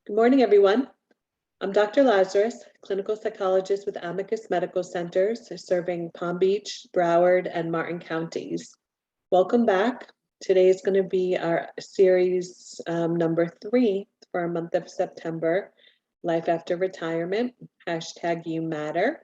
Good morning, everyone. I'm Dr. Lazarus, clinical psychologist with Amicus Medical Centers, serving Palm Beach, Broward, and Martin counties. Welcome back. Today is going to be our series number 3 for our month of September, Life After Retirement, #You Matter.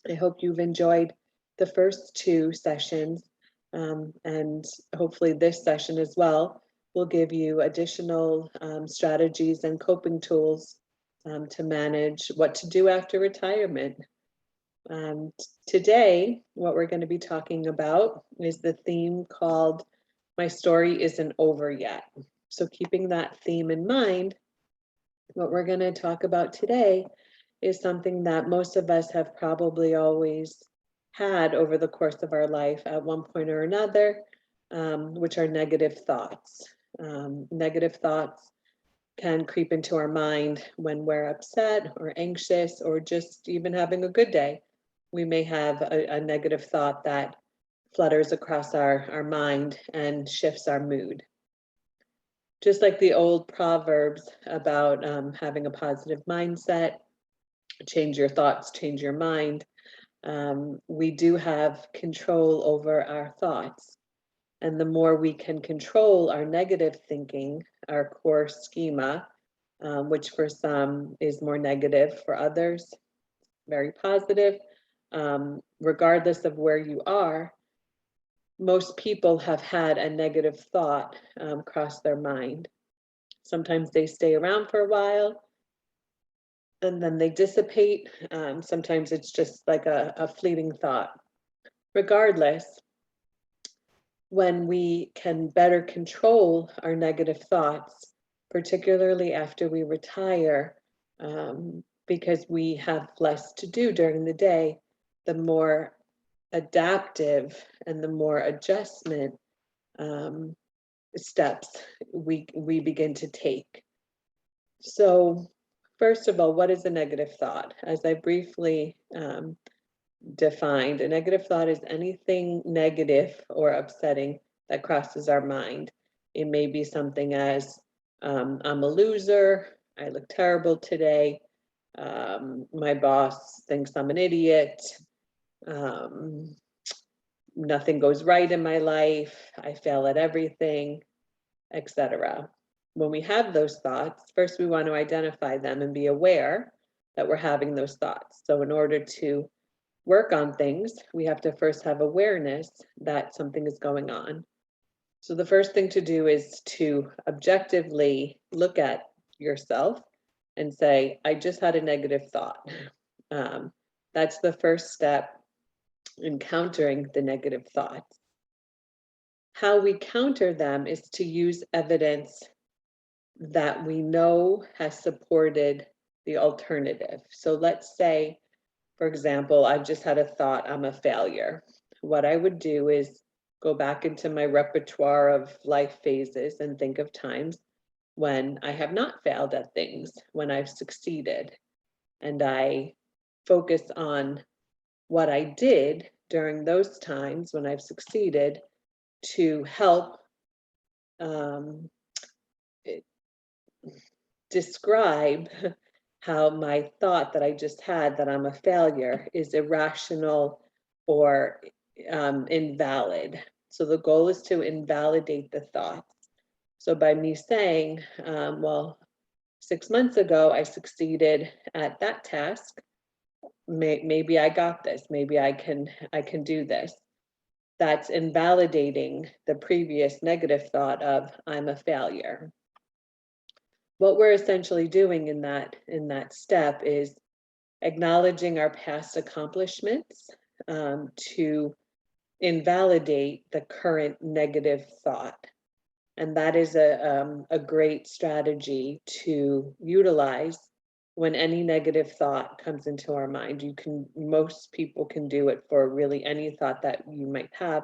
I hope you've enjoyed the first 2 sessions, and hopefully this session as well will give you additional strategies and coping tools to manage what to do after retirement. Today, what we're going to be talking about is the theme called My Story Isn't Over Yet. So keeping that theme in mind, what we're going to talk about today is something that most of us have probably always had over the course of our life at one point or another, which are negative thoughts. Negative thoughts can creep into our mind when we're upset or anxious or just even having a good day. We may have a negative thought that flutters across our mind and shifts our mood. Just like the old proverbs about having a positive mindset, change your thoughts, change your mind. We do have control over our thoughts. And the more we can control our negative thinking, our core schema, which for some is more negative, for others, very positive, regardless of where you are, most people have had a negative thought cross their mind. Sometimes they stay around for a while and then they dissipate. Sometimes it's just like a fleeting thought. Regardless, when we can better control our negative thoughts, particularly after we retire, because we have less to do during the day, the more adaptive and the more adjustment steps we begin to take. So first of all, what is a negative thought? As I briefly defined, a negative thought is anything negative or upsetting that crosses our mind. It may be something as, I'm a loser, I look terrible today, my boss thinks I'm an idiot, nothing goes right in my life, I fail at everything, etc. When we have those thoughts, first we want to identify them and be aware that we're having those thoughts. So in order to work on things, we have to first have awareness that something is going on. So the first thing to do is to objectively look at yourself and say, I just had a negative thought. That's the first step in countering the negative thoughts. How we counter them is to use evidence that we know has supported the alternative. So let's say, for example, I've just had a thought, I'm a failure. What I would do is go back into my repertoire of life phases and think of times when I have not failed at things, when I've succeeded. And I focus on what I did during those times when I've succeeded to help describe how my thought that I just had that I'm a failure is irrational or invalid. So the goal is to invalidate the thoughts. So by me saying, well, 6 months ago, I succeeded at that task, maybe I got this, maybe I can do this. That's invalidating the previous negative thought of I'm a failure. What we're essentially doing in that step is acknowledging our past accomplishments to invalidate the current negative thought. And that is a great strategy to utilize when any negative thought comes into our mind. Most people can do it for really any thought that you might have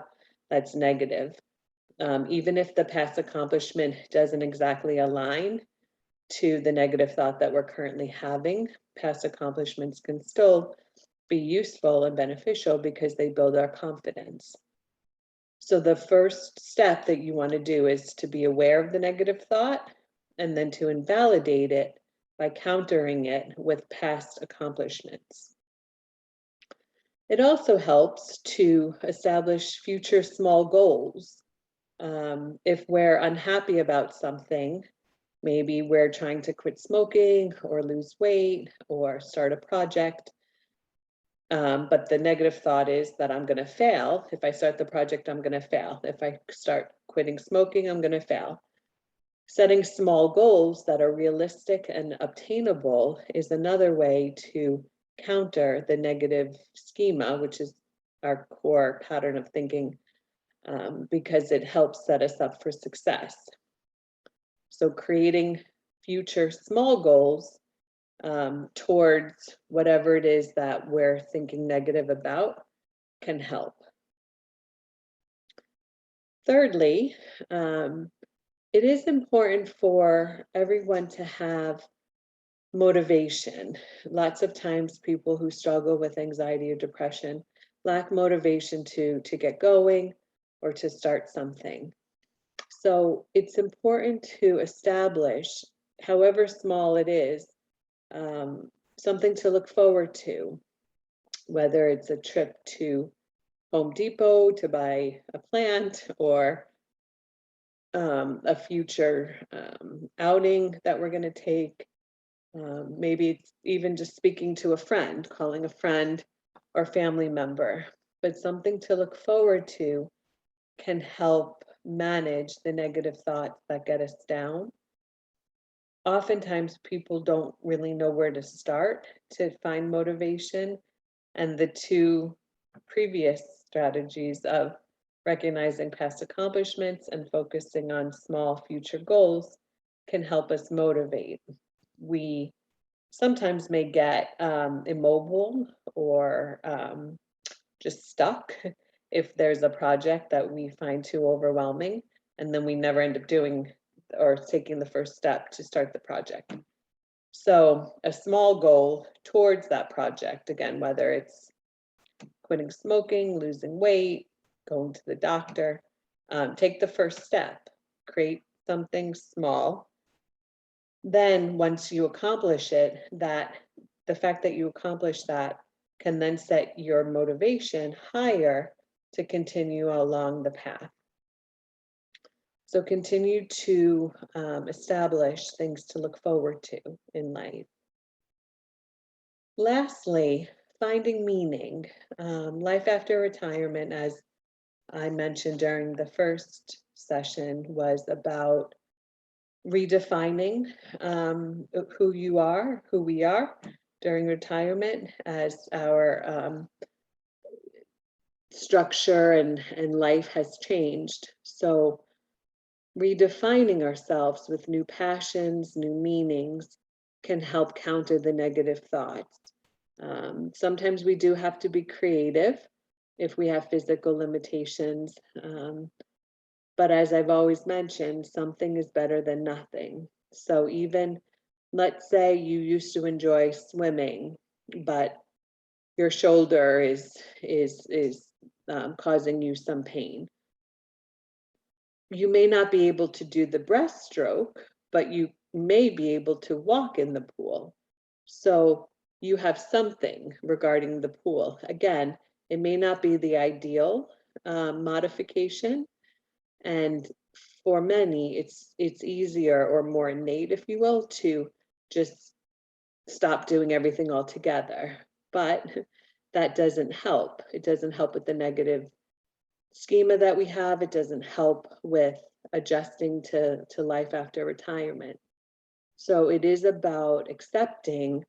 that's negative. Even if the past accomplishment doesn't exactly align to the negative thought that we're currently having, past accomplishments can still be useful and beneficial because they build our confidence. So the first step that you want to do is to be aware of the negative thought and then to invalidate it by countering it with past accomplishments. It also helps to establish future small goals. If we're unhappy about something, maybe we're trying to quit smoking or lose weight or start a project, but the negative thought is that I'm going to fail. If I start the project, I'm going to fail. If I start quitting smoking, I'm going to fail. Setting small goals that are realistic and obtainable is another way to counter the negative schema, which is our core pattern of thinking, because it helps set us up for success. So creating future small goals towards whatever it is that we're thinking negative about can help. Thirdly, it is important for everyone to have motivation. Lots of times people who struggle with anxiety or depression lack motivation to get going or to start something. So it's important to establish, however small it is, something to look forward to, whether it's a trip to Home Depot to buy a plant, or a future outing that we're going to take. Maybe it's even just speaking to a friend, calling a friend or family member, but something to look forward to can help manage the negative thoughts that get us down. Oftentimes people don't really know where to start to find motivation, and the two previous strategies of recognizing past accomplishments and focusing on small future goals can help us motivate. We sometimes may get immobile or just stuck if there's a project that we find too overwhelming, and then we never end up doing or taking the first step to start the project. So a small goal towards that project, again, whether it's quitting smoking, losing weight, going to the doctor, take the first step, create something small. Then once you accomplish it, that the fact that you accomplish that can then set your motivation higher to continue along the path. So continue to establish things to look forward to in life. Lastly, finding meaning. Life after retirement, as I mentioned during the first session, was about redefining who you are, who we are during retirement, as our structure and life has changed. So redefining ourselves with new passions, new meanings can help counter the negative thoughts. Sometimes we do have to be creative if we have physical limitations. But as I've always mentioned, something is better than nothing. So even, let's say you used to enjoy swimming, but your shoulder is causing you some pain. You may not be able to do the breaststroke, but you may be able to walk in the pool. So you have something regarding the pool. Again, it may not be the ideal modification, and for many, it's easier or more innate, if you will, to just stop doing everything altogether. But that doesn't help. It doesn't help with the negative schema that we have. It doesn't help with adjusting to life after retirement. So it is about accepting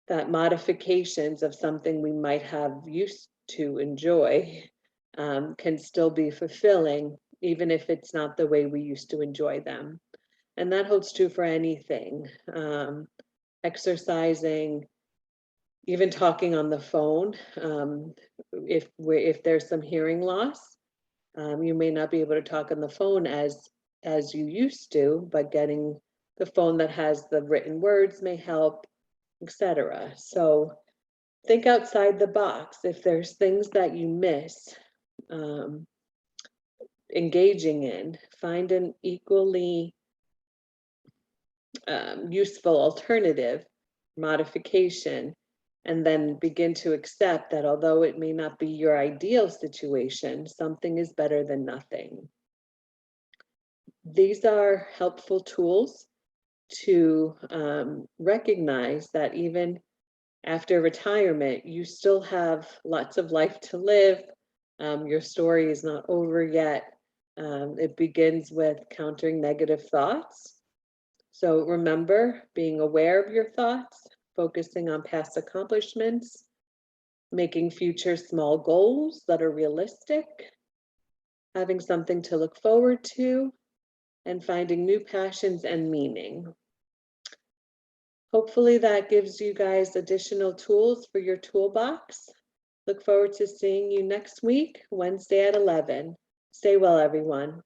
that modifications of something we might have used to enjoy can still be fulfilling, even if it's not the way we used to enjoy them. And that holds true for anything. Exercising, even talking on the phone. If there's some hearing loss, you may not be able to talk on the phone as you used to, but getting the phone that has the written words may help, etc. So think outside the box. If there's things that you miss engaging in, find an equally useful alternative, modification, and then begin to accept that although it may not be your ideal situation, something is better than nothing. These are helpful tools to recognize that even after retirement, you still have lots of life to live. Your story is not over yet. It begins with countering negative thoughts. So remember, being aware of your thoughts, focusing on past accomplishments, making future small goals that are realistic, having something to look forward to, and finding new passions and meaning. Hopefully that gives you guys additional tools for your toolbox. Look forward to seeing you next week, Wednesday at 11. Stay well, everyone.